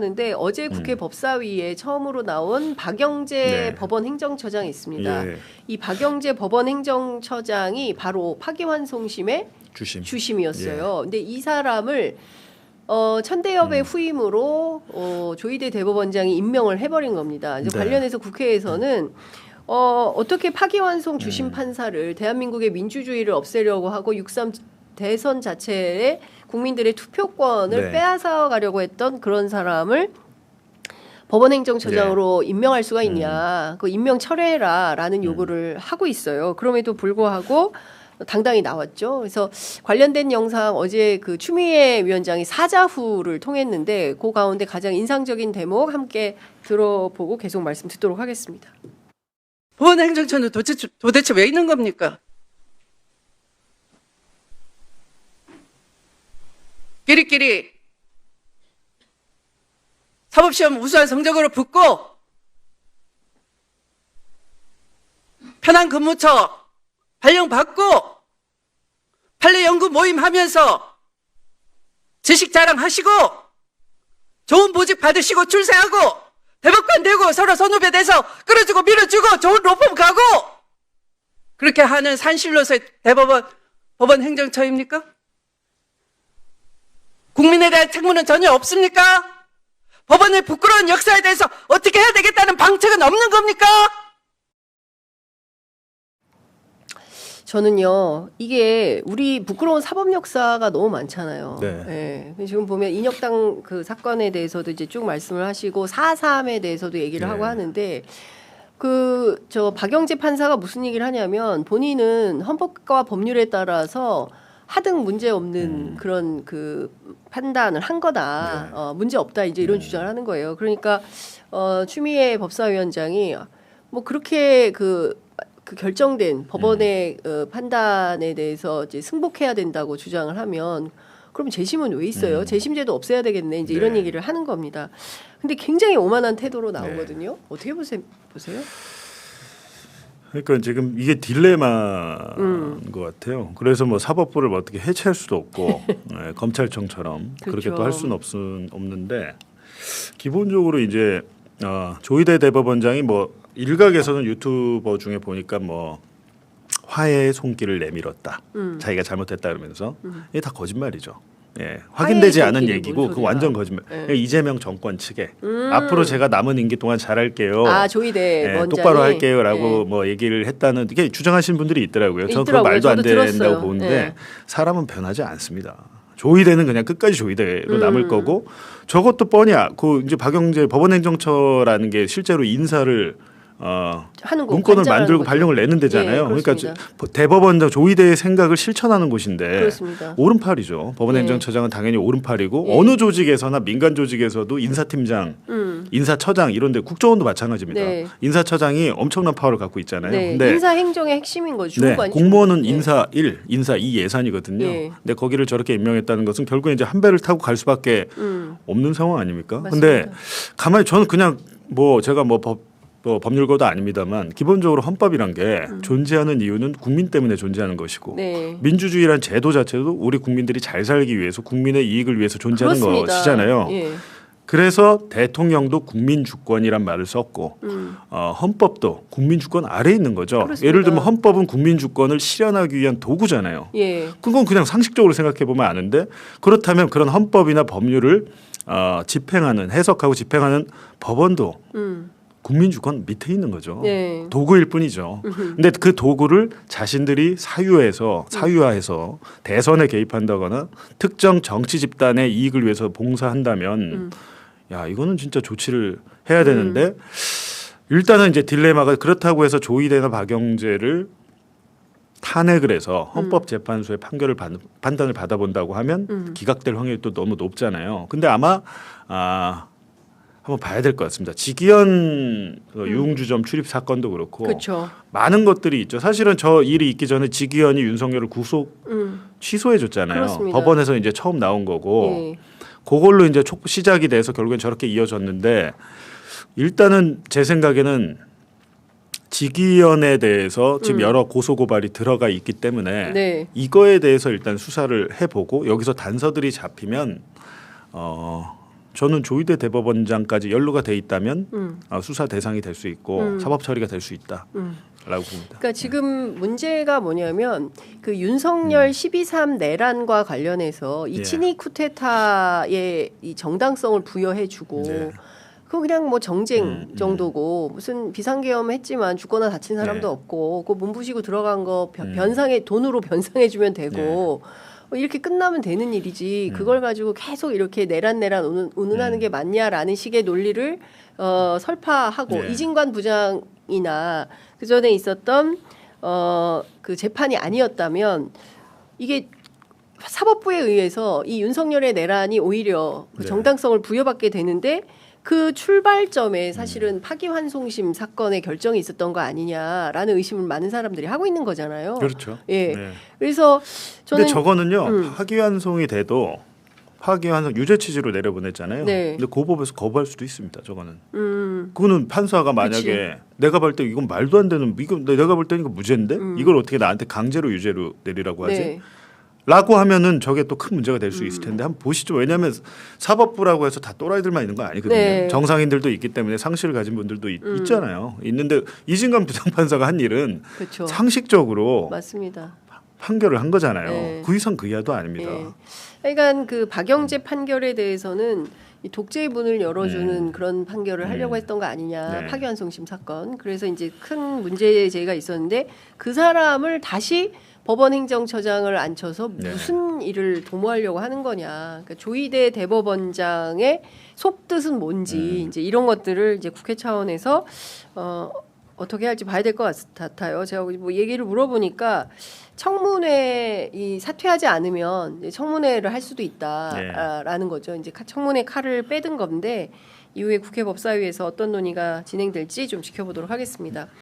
는데 어제 국회 법사위에 처음으로 나온 박영재 네. 법원 행정처장이 있습니다. 예. 이 박영재 법원 행정처장이 바로 파기환송심의 주심. 주심이었어요. 근데 이 사람을 천대엽의 후임으로 조희대 대법원장이 임명을 해버린 겁니다. 이제 네. 관련해서 국회에서는 어떻게 파기환송 주심 판사를 대한민국의 민주주의를 없애려고 하고 6.3 대선 자체에 국민들의 투표권을 네. 빼앗아 가려고 했던 그런 사람을 법원행정처장으로 임명할 수가 있냐. 그 임명 철회해라라는 요구를 하고 있어요. 그럼에도 불구하고 당당히 나왔죠. 그래서 관련된 영상 어제 그 추미애 위원장이 사자후를 통했는데 그 가운데 가장 인상적인 대목 함께 들어보고 계속 말씀 듣도록 하겠습니다. 법원행정처는 도대체 왜 있는 겁니까? 끼리끼리 사법시험 우수한 성적으로 붙고 편한 근무처 발령받고 판례 연구 모임 하면서 지식 자랑하시고 좋은 보직 받으시고 출세하고 대법관 되고 서로 선후배 돼서 끌어주고 밀어주고 좋은 로펌 가고 그렇게 하는 산실로서의 법원 행정처입니까? 국민에 대한 책무는 전혀 없습니까? 법원의 부끄러운 역사에 대해서 어떻게 해야 되겠다는 방책은 없는 겁니까? 저는요, 이게 우리 부끄러운 사법 역사가 너무 많잖아요. 네. 예. 지금 보면 인혁당 그 사건에 대해서도 이제 쭉 말씀을 하시고 4.3에 대해서도 얘기를 하고 하는데 저 박영재 판사가 무슨 얘기를 하냐면 본인은 헌법과 법률에 따라서 하등 문제 없는 그런 그 판단을 한 거다. 문제 없다. 이제 이런 주장을 하는 거예요. 그러니까 추미애 법사위원장이 뭐 그렇게 그 결정된 법원의 판단에 대해서 이제 승복해야 된다고 주장을 하면 그럼 재심은 왜 있어요? 재심제도 없애야 되겠네. 이제 이런 얘기를 하는 겁니다. 근데 굉장히 오만한 태도로 나오거든요. 어떻게 보세요? 그러니까 지금 이게 딜레마인 것 같아요. 그래서 뭐 사법부를 뭐 어떻게 해체할 수도 없고 네, 검찰청처럼 그렇죠. 그렇게 또 할 수는 없는데 기본적으로 이제 조희대 대법원장이 뭐 일각에서는 유튜버 중에 보니까 뭐 화해의 손길을 내밀었다. 자기가 잘못했다 그러면서 이게 다 거짓말이죠. 예, 확인되지 않은 얘기고 그 완전 거짓말. 이재명 정권 측에 앞으로 제가 남은 임기 동안 잘할게요. 조희대 원장이 똑바로 할게요라고 뭐 얘기를 했다는 게 주장하시는 분들이 있더라고요. 저는 그건 말도 안 저도 된다고 들었어요. 보는데 사람은 변하지 않습니다. 조희대는 그냥 끝까지 조희대로 남을 거고 저것도 뻔히 이제 박영재 법원행정처라는 게 실제로 인사를 하는 거, 문건을 관장하는 만들고 거죠. 발령을 내는 데잖아요. 예, 그러니까 그렇습니다. 대법원장 조희대의 생각을 실천하는 곳인데 그렇습니다. 오른팔이죠. 법원행정처장은 당연히 오른팔이고 어느 조직에서나 민간 조직에서도 인사팀장, 인사처장 이런 데 국정원도 마찬가지입니다. 네. 인사처장이 엄청난 파워를 갖고 있잖아요. 네, 근데 인사 행정의 핵심인 거죠. 네, 주무관 공무원은 네. 인사 1, 인사 2 예산이거든요. 네. 근데 거기를 저렇게 임명했다는 것은 결국에 이제 한 배를 타고 갈 수밖에 없는 상황 아닙니까? 맞습니다. 근데 가만히 저는 그냥 뭐 제가 뭐 법률가도 아닙니다만 기본적으로 헌법이란 게 존재하는 이유는 국민 때문에 존재하는 것이고 네. 민주주의란 제도 자체도 우리 국민들이 잘 살기 위해서 국민의 이익을 위해서 존재하는 그렇습니다. 것이잖아요. 예. 그래서 대통령도 국민주권이란 말을 썼고 헌법도 국민주권 아래에 있는 거죠. 그렇습니다. 예를 들면 헌법은 국민주권을 실현하기 위한 도구잖아요. 예. 그건 그냥 상식적으로 생각해 보면 아는데 그렇다면 그런 헌법이나 법률을 집행하는 해석하고 집행하는 법원도 국민주권 밑에 있는 거죠. 네. 도구일 뿐이죠. 근데 그 도구를 자신들이 사유화해서 대선에 개입한다거나 특정 정치 집단의 이익을 위해서 봉사한다면 야 이거는 진짜 조치를 해야 되는데 일단은 이제 딜레마가 그렇다고 해서 조희대나 박영재를 탄핵을 해서 헌법재판소의 판단을 받아본다고 하면 기각될 확률이 또 너무 높잖아요. 근데 아마 한번 봐야 될 것 같습니다. 직위원 유흥주점 출입 사건도 그렇고 그렇죠. 많은 것들이 있죠. 사실은 저 일이 있기 전에 직위원이 윤석열을 취소해줬잖아요. 그렇습니다. 법원에서 이제 처음 나온 거고 예. 그걸로 이제 시작이 돼서 결국엔 저렇게 이어졌는데 일단은 제 생각에는 직위원에 대해서 지금 여러 고소고발이 들어가 있기 때문에 네. 이거에 대해서 일단 수사를 해보고 여기서 단서들이 잡히면 저는 조희대 대법원장까지 연루가 돼 있다면 수사 대상이 될 수 있고 사법 처리가 될 수 있다라고 봅니다. 그러니까 지금 문제가 뭐냐면 그 윤석열 12.3 내란과 관련해서 이 예. 친이 쿠데타의 이 정당성을 부여해주고 네. 그거 그냥 뭐 정쟁 정도고 무슨 비상계엄 했지만 죽거나 다친 사람도 네. 없고 그거 문부시고 들어간 거 변상해 돈으로 변상해주면 되고 이렇게 끝나면 되는 일이지 그걸 가지고 계속 이렇게 내란 운운하는 게 맞냐라는 식의 논리를 설파하고 네. 이진관 부장이나 그 전에 있었던 그 재판이 아니었다면 이게 사법부에 의해서 이 윤석열의 내란이 오히려 그 네. 정당성을 부여받게 되는데 그 출발점에 사실은 파기환송심 사건의 결정이 있었던 거 아니냐라는 의심을 많은 사람들이 하고 있는 거잖아요. 그렇죠. 예. 네. 그래서 저는 근데 저거는요 파기환송이 돼도 파기환송 유죄 취지로 내려보냈잖아요. 네. 근데 고법에서 거부할 수도 있습니다. 저거는. 그거는 판사가 만약에 내가 볼 때 이건 말도 안 되는 이거 내가 볼 때는 이거 무죄인데 이걸 어떻게 나한테 강제로 유죄로 내리라고 하지? 네. 라고 하면은 저게 또 큰 문제가 될 수 있을 텐데 한번 보시죠. 왜냐하면 사법부라고 해서 다 또라이들만 있는 거 아니거든요. 네. 정상인들도 있기 때문에 상식을 가진 분들도 있잖아요. 있는데 이진관 부장판사가 한 일은 그렇죠. 상식적으로 맞습니다. 판결을 한 거잖아요. 네. 그 이상 그 이하도 아닙니다. 예. 그러니까 그 박영재 판결에 대해서는 이 독재의 문을 열어주는 그런 판결을 하려고 했던 거 아니냐 네. 파기환송심 사건. 그래서 이제 큰 문제 제기가 있었는데 그 사람을 다시 법원행정처장을 앉혀서 네. 무슨 일을 도모하려고 하는 거냐. 그러니까 조희대 대법원장의 속뜻은 뭔지 이제 이런 것들을 이제 국회 차원에서 어떻게 할지 봐야 될 것 같아요. 제가 뭐 얘기를 물어보니까 청문회 이 사퇴하지 않으면 이제 청문회를 할 수도 있다라는 거죠. 이제 청문회 칼을 빼든 건데 이후에 국회 법사위에서 어떤 논의가 진행될지 좀 지켜보도록 하겠습니다.